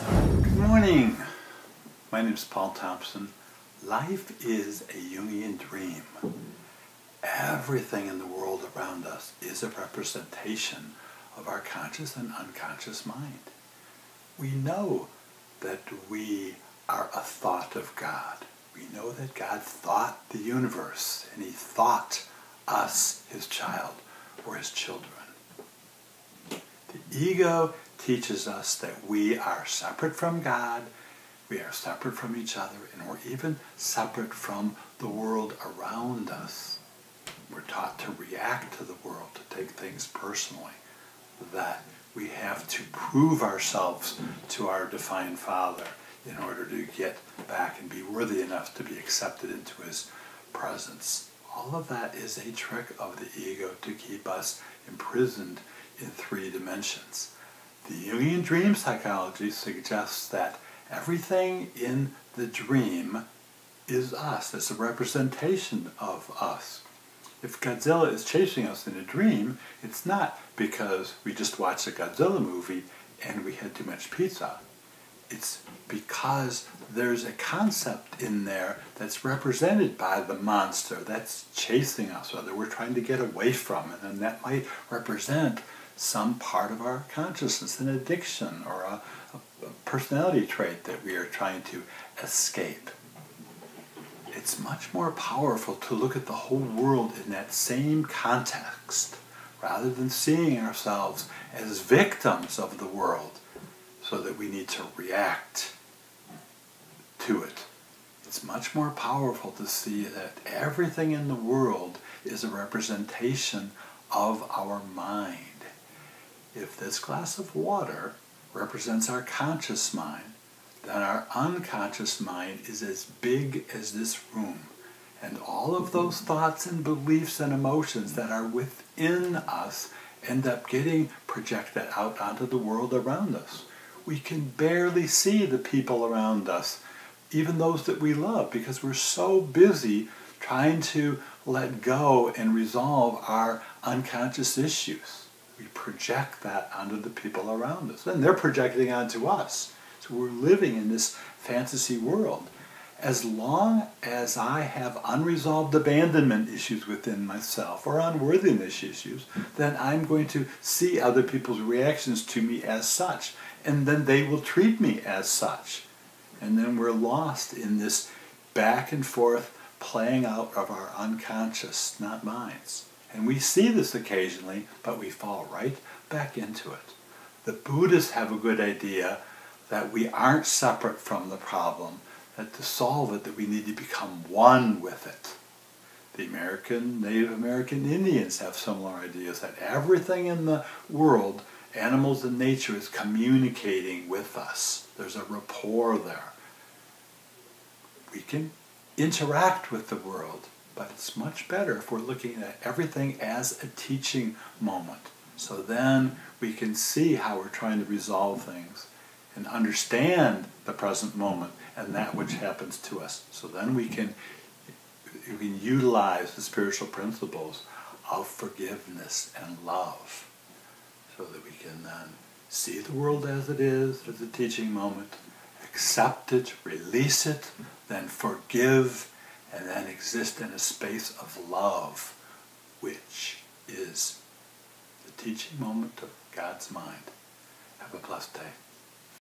Good morning. My name is Paul Thompson. Life is a Jungian dream. Everything in the world around us is a representation of our conscious and unconscious mind. We know that we are a thought of God. We know that God thought the universe, and He thought us, His child, or His children. The ego teaches us that we are separate from God, we are separate from each other, and we're even separate from the world around us. We're taught to react to the world, to take things personally, that we have to prove ourselves to our Divine Father in order to get back and be worthy enough to be accepted into His presence. All of that is a trick of the ego to keep us imprisoned in 3 dimensions. The Jungian dream psychology suggests that everything in the dream is us. It's a representation of us. If Godzilla is chasing us in a dream, it's not because we just watched a Godzilla movie and we had too much pizza. It's because there's a concept in there that's represented by the monster that's chasing us, or that we're trying to get away from, and that might represent some part of our consciousness, an addiction or a personality trait that we are trying to escape. It's much more powerful to look at the whole world in that same context, rather than seeing ourselves as victims of the world, so that we need to react to it. It's much more powerful to see that everything in the world is a representation of our mind. If this glass of water represents our conscious mind, then our unconscious mind is as big as this room. And all of those thoughts and beliefs and emotions that are within us end up getting projected out onto the world around us. We can barely see the people around us, even those that we love, because we're so busy trying to let go and resolve our unconscious issues. We project that onto the people around us, and they're projecting onto us. So we're living in this fantasy world. As long as I have unresolved abandonment issues within myself, or unworthiness issues, then I'm going to see other people's reactions to me as such, and then they will treat me as such. And then we're lost in this back and forth playing out of our unconscious, not minds. And we see this occasionally, but we fall right back into it. The Buddhists have a good idea that we aren't separate from the problem, that to solve it, that we need to become one with it. The Native American Indians have similar ideas, that everything in the world, animals and nature, is communicating with us. There's a rapport there. We can interact with the world, but it's much better if we're looking at everything as a teaching moment. So then we can see how we're trying to resolve things and understand the present moment and that which happens to us. So then we can utilize the spiritual principles of forgiveness and love, so that we can then see the world as it is, as a teaching moment, accept it, release it, then forgive, and then exist in a space of love, which is the teaching moment of God's mind. Have a blessed day.